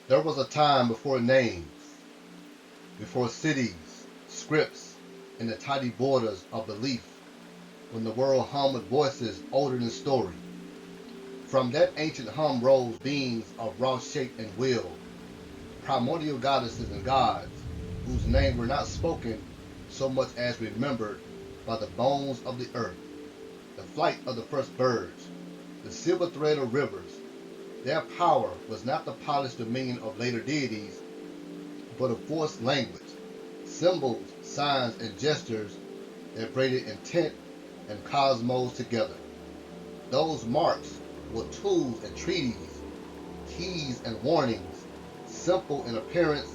There was a time before names, before cities, scripts, and the tidy borders of belief, when the world hummed with voices older than story. From that ancient hum rose beings of raw shape and will, primordial goddesses and gods, whose names were not spoken so much as remembered by the bones of the earth, the flight of the first birds, the silver thread of rivers. Their power was not the polished dominion of later deities, but a forced language, symbols, signs, and gestures that braided intent and cosmos together. Those marks were tools and treaties, keys and warnings, simple in appearance,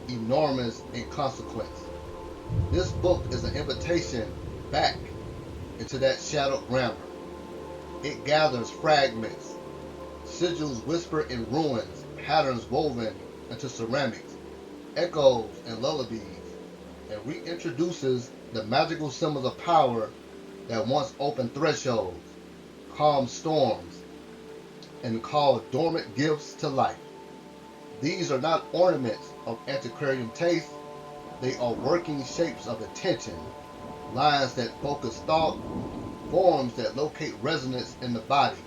enormous in consequence. This book is an invitation back into that shadowed grammar. It gathers fragments, sigils whisper in ruins, patterns woven into ceramics, echoes and lullabies, and reintroduces the magical symbols of power that once opened thresholds, calmed storms, and called dormant gifts to life. These are not ornaments of antiquarian taste, they are working shapes of attention, lines that focus thought, forms that locate resonance in the body,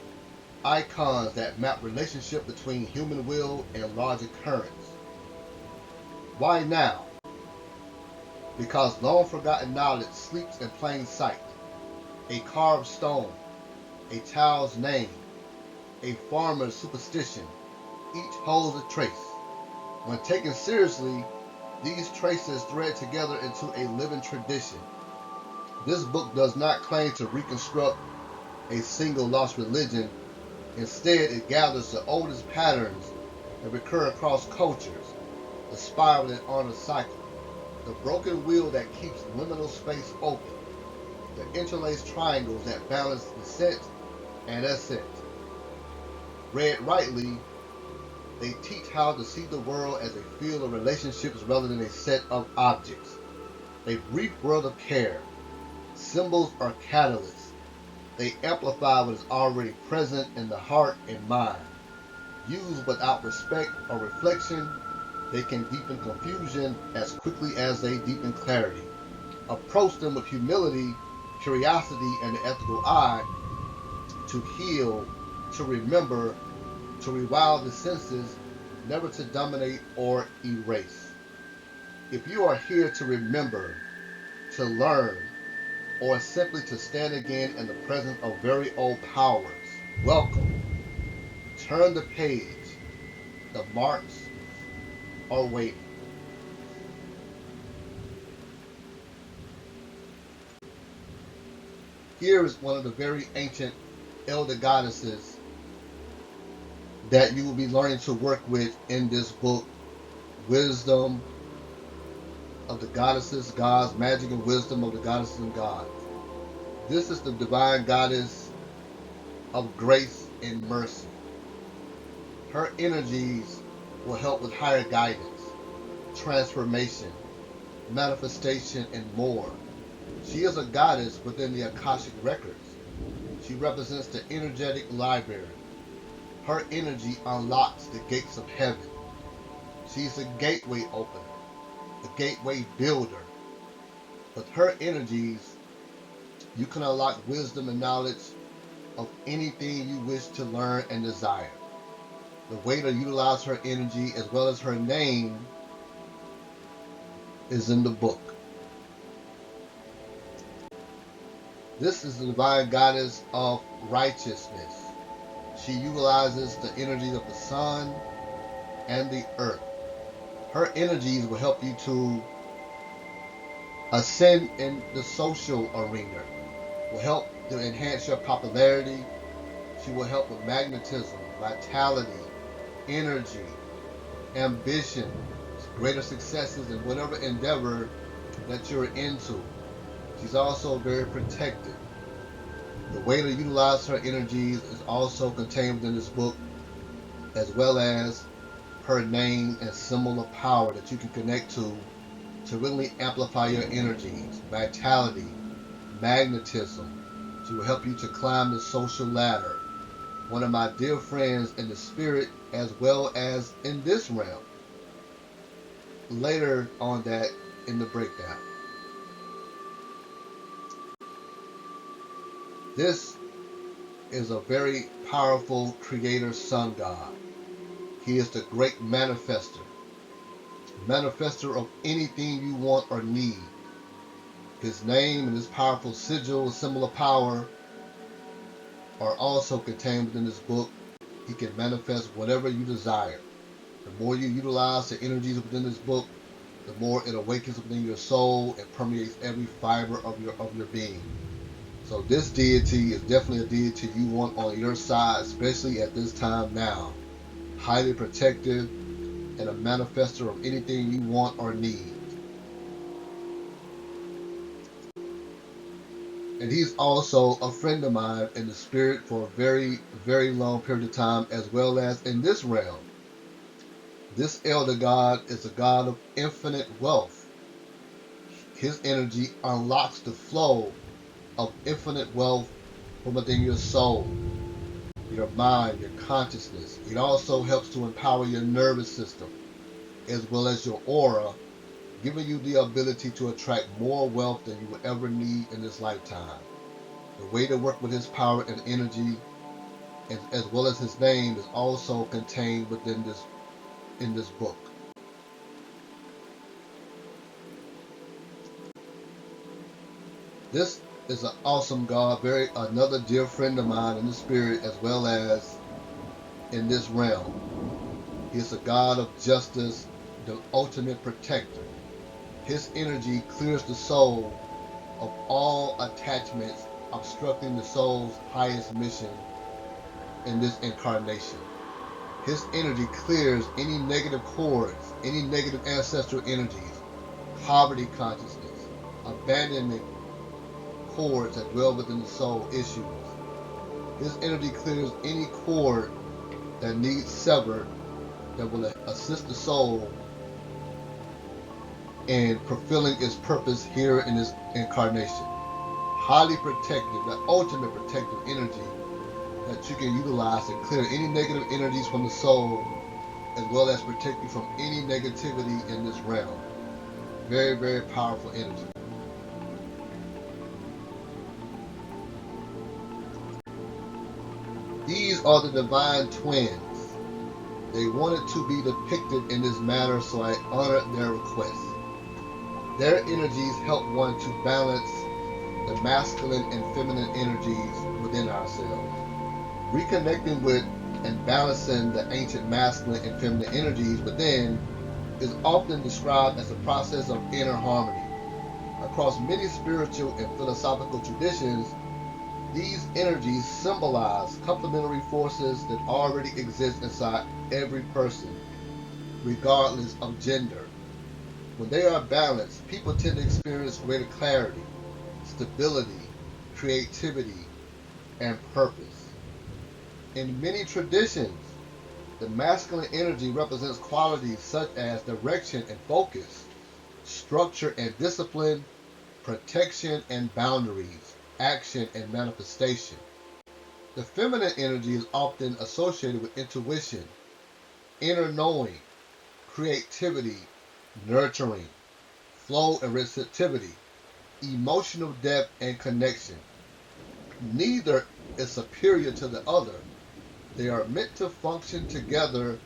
icons that map relationship between human will and larger currents. Why now? Because long forgotten knowledge sleeps in plain sight. A carved stone, a child's name, a farmer's superstition, each holds a trace. When taken seriously, these traces thread together into a living tradition. This book does not claim to reconstruct a single lost religion. Instead, it gathers the oldest patterns that recur across cultures, the spiral that honors cycle, the broken wheel that keeps liminal space open, the interlaced triangles that balance descent and ascent. Read rightly, they teach how to see the world as a field of relationships rather than a set of objects. A brief world of care. Symbols are catalysts. They amplify what is already present in the heart and mind. Used without respect or reflection, they can deepen confusion as quickly as they deepen clarity. Approach them with humility, curiosity, and the ethical eye to heal, to remember, to rewild the senses, never to dominate or erase. If you are here to remember, to learn, or simply to stand again in the presence of very old powers, welcome. Turn the page. The marks are waiting. Here is one of the very ancient elder goddesses that you will be learning to work with in this book, Wisdom of the Goddesses, Gods, Magic and Wisdom of the Goddesses and Gods. This is the divine goddess of grace and mercy. Her energies will help with higher guidance, transformation, manifestation, and more. She is a goddess within the Akashic records. She represents the energetic library. Her energy unlocks the gates of heaven. She's a gateway opener, a gateway builder. With her energies, you can unlock wisdom and knowledge of anything you wish to learn and desire. The way to utilize her energy as well as her name is in the book. This is the divine goddess of righteousness. She utilizes the energies of the sun and the earth. Her energies will help you to ascend in the social arena, will help to enhance your popularity. She will help with magnetism, vitality, energy, ambition, greater successes in whatever endeavor that you're into. She's also very protective. The way to utilize her energies is also contained within this book, as well as her name and symbol of power that you can connect to really amplify your energies, vitality, magnetism. She will help you to climb the social ladder. one of my dear friends in the spirit as well as in this realm. Later on that in the breakdown. This is a very powerful creator sun god. He is the great manifester of anything you want or need. His name and his powerful sigil, symbol of power, are also contained within this book. He can manifest whatever you desire. The more you utilize the energies within this book, the more it awakens within your soul and permeates every fiber of your being. So this deity is definitely a deity you want on your side, especially at this time now. Highly protective and a manifester of anything you want or need. And he's also a friend of mine in the spirit for a very, very long period of time, as well as in this realm. This elder god is a god of infinite wealth. His energy unlocks the flow of infinite wealth from within your soul, your mind, your consciousness. It also helps to empower your nervous system as well as your aura, giving you the ability to attract more wealth than you would ever need in this lifetime. The way to work with his power and energy, as well as his name, is also contained within this book. This is an awesome God, another dear friend of mine in the spirit as well as in this realm. He is a God of justice, the ultimate protector. His energy clears the soul of all attachments obstructing the soul's highest mission in this incarnation. His energy clears any negative cords, any negative ancestral energies, poverty consciousness, abandonment cords that dwell within the soul issues. His energy clears any cord that needs severed that will assist the soul in fulfilling its purpose here in this incarnation. Highly protective, the ultimate protective energy that you can utilize to clear any negative energies from the soul, as well as protect you from any negativity in this realm. Very, very powerful energy. These are the divine twins. They wanted to be depicted in this manner, so I honored their request. Their energies help one to balance the masculine and feminine energies within ourselves. Reconnecting with and balancing the ancient masculine and feminine energies within is often described as a process of inner harmony. Across many spiritual and philosophical traditions, these energies symbolize complementary forces that already exist inside every person, regardless of gender. When they are balanced, people tend to experience greater clarity, stability, creativity, and purpose. In many traditions, the masculine energy represents qualities such as direction and focus, structure and discipline, protection and boundaries, action and manifestation. The feminine energy is often associated with intuition, inner knowing, creativity, nurturing, flow and receptivity, emotional depth and connection. Neither is superior to the other. They are meant to function together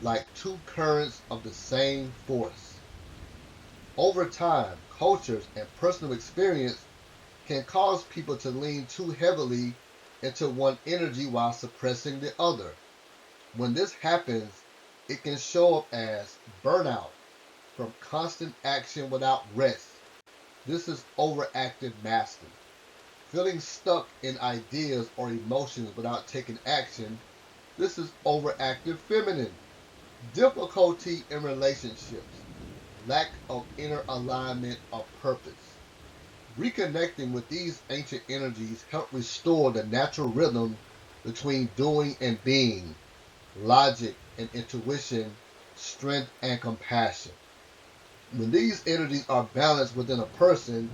like two currents of the same force. Over time, cultures and personal experience can cause people to lean too heavily into one energy while suppressing the other. When this happens, it can show up as burnout from constant action without rest. This is overactive masculine. Feeling stuck in ideas or emotions without taking action, this is overactive feminine. Difficulty in relationships, lack of inner alignment or purpose. Reconnecting with these ancient energies help restore the natural rhythm between doing and being, logic and intuition, strength and compassion. When these energies are balanced within a person,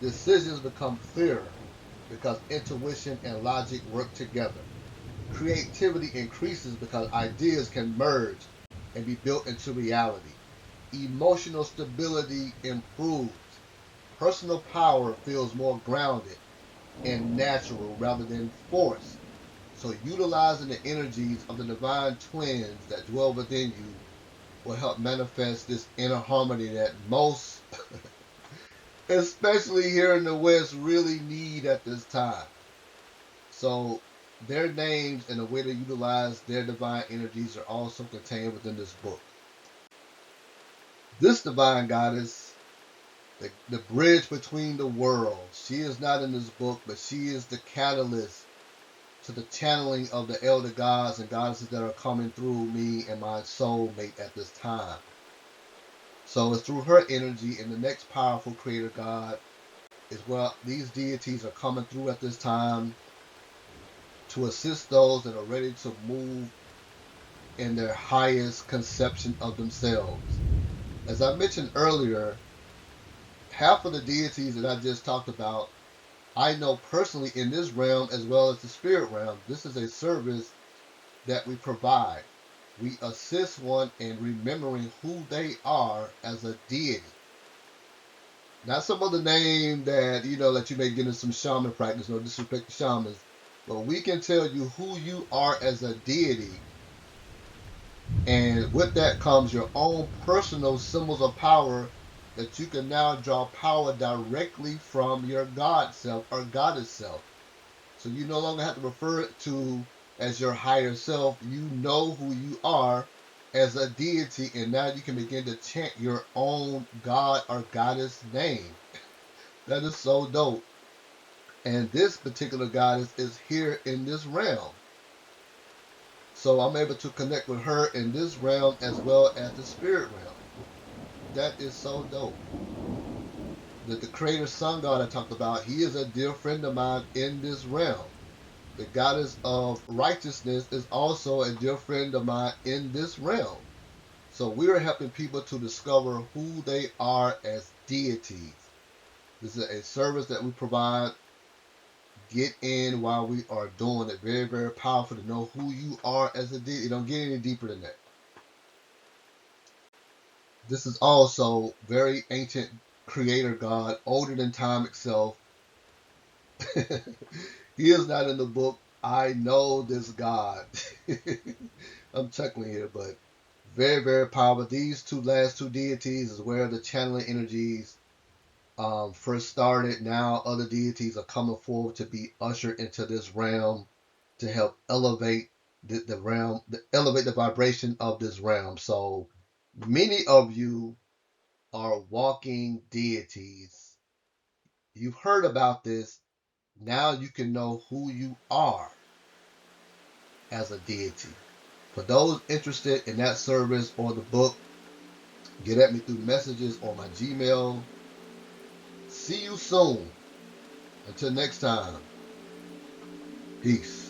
decisions become clearer because intuition and logic work together. creativity increases because ideas can merge and be built into reality. Emotional stability improves. Personal power feels more grounded and natural rather than forced. So, utilizing the energies of the divine twins that dwell within you will help manifest this inner harmony that most, especially here in the West, really need at this time. So, their names and the way to utilize their divine energies are also contained within this book. This divine goddess, the bridge between the worlds, she is not in this book, but she is the catalyst to the channeling of the elder gods and goddesses that are coming through me and my soulmate at this time. So it's through her energy and the next powerful creator god is where these deities are coming through at this time to assist those that are ready to move in their highest conception of themselves. As I mentioned earlier, half of the deities that I just talked about, I know personally in this realm as well as the spirit realm. This is a service that we provide. We assist one in remembering who they are as a deity. Not some other name that that you may get in some shaman practice, no disrespect to shamans, but we can tell you who you are as a deity, and with that comes your own personal symbols of power that you can now draw power directly from your God self or goddess self. So you no longer have to refer it to as your higher self. You know who you are as a deity, and now you can begin to chant your own God or goddess name. That is so dope. And this particular goddess is here in this realm. So I'm able to connect with her in this realm as well as the spirit realm. That is so dope. The creator sun god I talked about, he is a dear friend of mine in this realm. The goddess of righteousness is also a dear friend of mine in this realm. So we are helping people to discover who they are as deities. This is a service that we provide. Get in while we are doing it. Very, very powerful to know who you are as a deity. Don't get any deeper than that. This is also very ancient creator God, older than time itself. He is not in the book. I know this God. I'm chuckling here, but very, very powerful. These last two deities is where the channeling energies first started. Now other deities are coming forward to be ushered into this realm to help elevate the realm, elevate the vibration of this realm. So many of you are walking deities. You've heard about this. Now you can know who you are as a deity. For those interested in that service or the book, get at me through messages or my Gmail. See you soon. Until next time, peace.